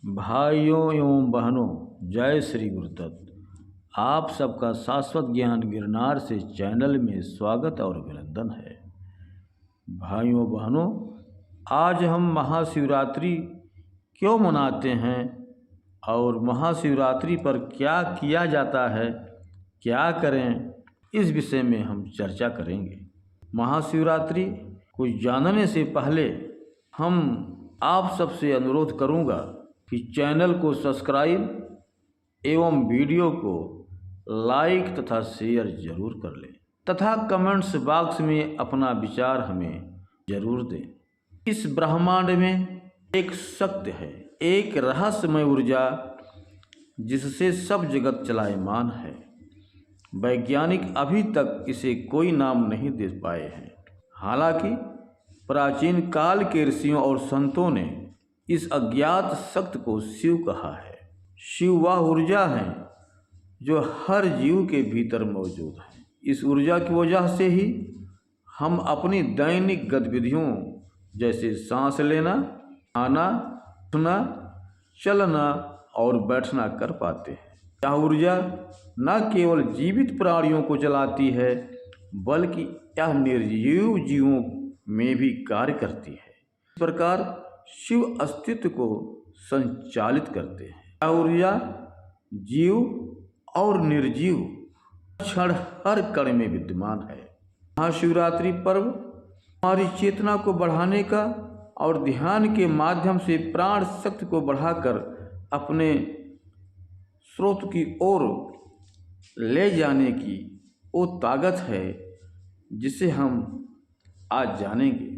भाइयों एवं बहनों, जय श्री गुरुदत्त। आप सबका शाश्वत ज्ञान गिरनार से चैनल में स्वागत और अभिनंदन है। भाइयों बहनों, आज हम महाशिवरात्रि क्यों मनाते हैं और महाशिवरात्रि पर क्या किया जाता है, क्या करें, इस विषय में हम चर्चा करेंगे। महाशिवरात्रि को जानने से पहले हम आप सबसे अनुरोध करूंगा कि चैनल को सब्सक्राइब एवं वीडियो को लाइक तथा शेयर जरूर कर लें तथा कमेंट्स बॉक्स में अपना विचार हमें जरूर दें। इस ब्रह्मांड में एक शक्ति है, एक रहस्यमय ऊर्जा जिससे सब जगत चलायमान है। वैज्ञानिक अभी तक इसे कोई नाम नहीं दे पाए हैं। हालांकि प्राचीन काल के ऋषियों और संतों ने इस अज्ञात शक्ति को शिव कहा है। शिव वह ऊर्जा है जो हर जीव के भीतर मौजूद है। इस ऊर्जा की वजह से ही हम अपनी दैनिक गतिविधियों जैसे सांस लेना, खाना, उठना, चलना और बैठना कर पाते हैं। यह ऊर्जा न केवल जीवित प्राणियों को चलाती है बल्कि यह निर्जीव जीवों में भी कार्य करती है। इस प्रकार शिव अस्तित्व को संचालित करते हैं। यह ऊर्जा जीव और निर्जीव क्षण हर कण में विद्यमान है। महाशिवरात्रि पर्व हमारी चेतना को बढ़ाने का और ध्यान के माध्यम से प्राण शक्ति को बढ़ाकर अपने स्रोत की ओर ले जाने की वो ताकत है जिसे हम आज जानेंगे।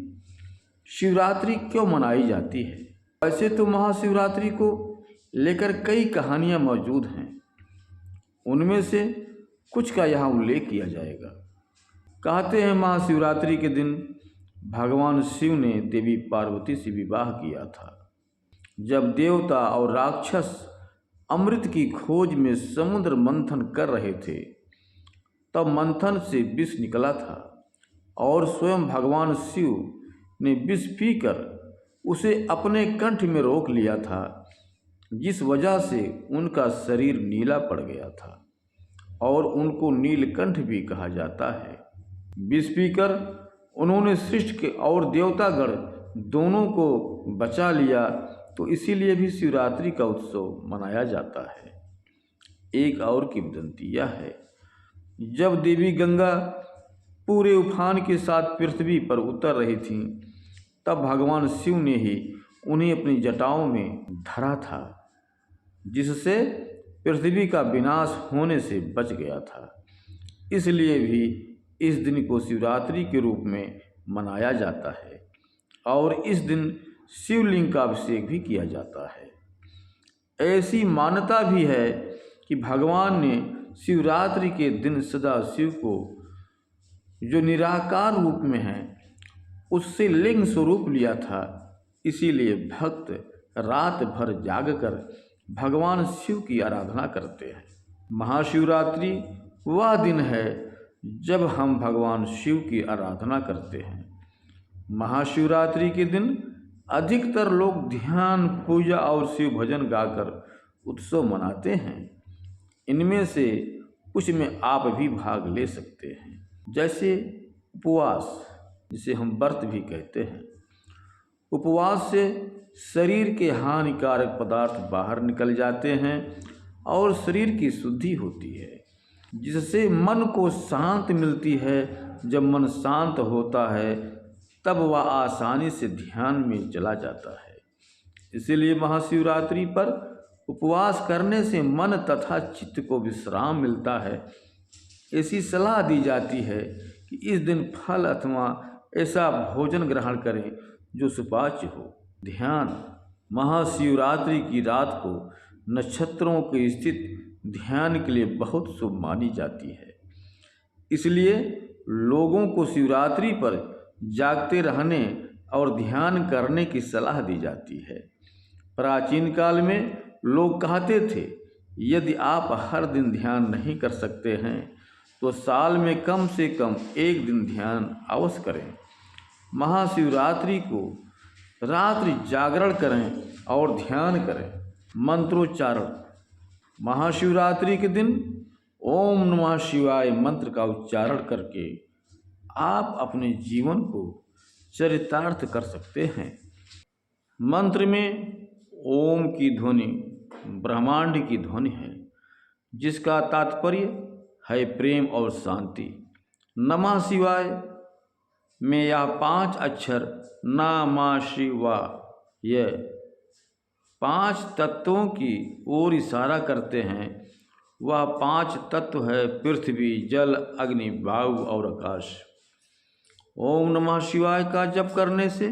शिवरात्रि क्यों मनाई जाती है? वैसे तो महाशिवरात्रि को लेकर कई कहानियां मौजूद हैं, उनमें से कुछ का यहाँ उल्लेख किया जाएगा। कहते हैं महाशिवरात्रि के दिन भगवान शिव ने देवी पार्वती से विवाह किया था। जब देवता और राक्षस अमृत की खोज में समुद्र मंथन कर रहे थे तब मंथन से विष निकला था और स्वयं भगवान शिव ने विष पीकर उसे अपने कंठ में रोक लिया था, जिस वजह से उनका शरीर नीला पड़ गया था और उनको नीलकंठ भी कहा जाता है। विष पीकर उन्होंने सृष्टि के और देवतागण दोनों को बचा लिया, तो इसीलिए भी शिवरात्रि का उत्सव मनाया जाता है। एक और किंवदंती यह है, जब देवी गंगा पूरे उफान के साथ पृथ्वी पर उतर रही थीं, तब भगवान शिव ने ही उन्हें अपनी जटाओं में धरा था, जिससे पृथ्वी का विनाश होने से बच गया था। इसलिए भी इस दिन को शिवरात्रि के रूप में मनाया जाता है और इस दिन शिवलिंग का अभिषेक भी किया जाता है। ऐसी मान्यता भी है कि भगवान ने शिवरात्रि के दिन सदाशिव को, जो निराकार रूप में है, उससे लिंग स्वरूप लिया था। इसीलिए भक्त रात भर जागकर भगवान शिव की आराधना करते हैं। महाशिवरात्रि वह दिन है जब हम भगवान शिव की आराधना करते हैं। महाशिवरात्रि के दिन अधिकतर लोग ध्यान, पूजा और शिव भजन गाकर उत्सव मनाते हैं। इनमें से कुछ में आप भी भाग ले सकते हैं, जैसे उपवास, जिसे हम व्रत भी कहते हैं। उपवास से शरीर के हानिकारक पदार्थ बाहर निकल जाते हैं और शरीर की शुद्धि होती है, जिससे मन को शांति मिलती है। जब मन शांत होता है तब वह आसानी से ध्यान में चला जाता है। इसीलिए महाशिवरात्रि पर उपवास करने से मन तथा चित्त को विश्राम मिलता है। ऐसी सलाह दी जाती है कि इस दिन फल अथवा ऐसा भोजन ग्रहण करें जो सुपाच्य हो। ध्यान, महाशिवरात्रि की रात को नक्षत्रों के स्थित ध्यान के लिए बहुत शुभ मानी जाती है। इसलिए लोगों को शिवरात्रि पर जागते रहने और ध्यान करने की सलाह दी जाती है। प्राचीन काल में लोग कहते थे, यदि आप हर दिन ध्यान नहीं कर सकते हैं तो साल में कम से कम एक दिन ध्यान अवश्य करें। महाशिवरात्रि को रात्रि जागरण करें और ध्यान करें। मंत्रोच्चारण। महाशिवरात्रि के दिन ओम नमः शिवाय मंत्र का उच्चारण करके आप अपने जीवन को चरितार्थ कर सकते हैं। मंत्र में ओम की ध्वनि ब्रह्मांड की ध्वनि है, जिसका तात्पर्य है प्रेम और शांति। नमः शिवाय में यह 5 अक्षर नमः शिवाय यह 5 तत्वों की ओर इशारा करते हैं। वह 5 तत्व है पृथ्वी, जल, अग्नि, वायु और आकाश। ओम नमः शिवाय का जप करने से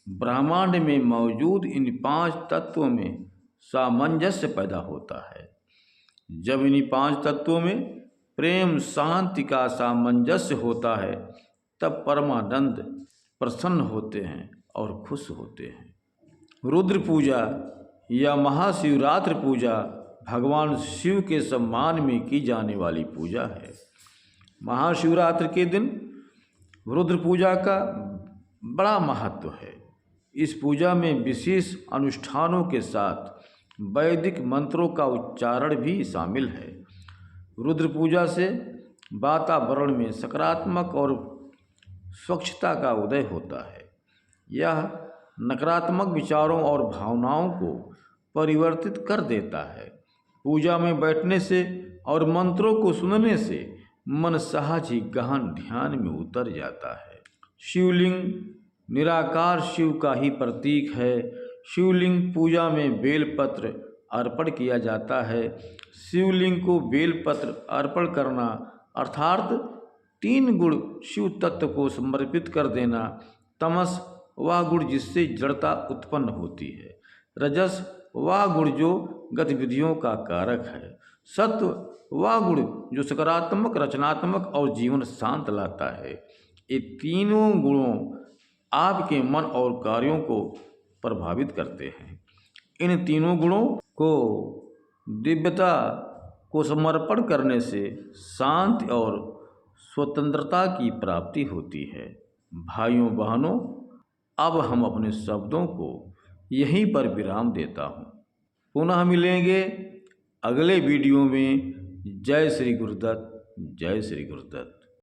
ब्रह्मांड में मौजूद इन 5 तत्वों में सामंजस्य पैदा होता है। जब इन 5 तत्वों में प्रेम शांति का सामंजस्य होता है, तब परमानंद प्रसन्न होते हैं और खुश होते हैं। रुद्र पूजा या महाशिवरात्रि पूजा भगवान शिव के सम्मान में की जाने वाली पूजा है। महाशिवरात्रि के दिन रुद्र पूजा का बड़ा महत्व है। इस पूजा में विशेष अनुष्ठानों के साथ वैदिक मंत्रों का उच्चारण भी शामिल है। रुद्र पूजा से वातावरण में सकारात्मक और स्वच्छता का उदय होता है। यह नकारात्मक विचारों और भावनाओं को परिवर्तित कर देता है। पूजा में बैठने से और मंत्रों को सुनने से मन सहज ही गहन ध्यान में उतर जाता है। शिवलिंग निराकार शिव का ही प्रतीक है। शिवलिंग पूजा में बेलपत्र अर्पण किया जाता है। शिवलिंग को बेलपत्र अर्पण करना अर्थात 3 गुण शिव तत्व को समर्पित कर देना। तमस वह गुण जिससे जड़ता उत्पन्न होती है। रजस वह गुण जो गतिविधियों का कारक है। सत्व वह गुण जो सकारात्मक, रचनात्मक और जीवन शांत लाता है। ये तीनों गुणों आपके मन और कार्यों को प्रभावित करते हैं। इन तीनों गुणों को दिव्यता को समर्पण करने से शांति और स्वतंत्रता की प्राप्ति होती है। भाइयों बहनों, अब हम अपने शब्दों को यहीं पर विराम देता हूँ। पुनः मिलेंगे अगले वीडियो में। जय श्री गुरुदत्त, जय श्री गुरुदत्त।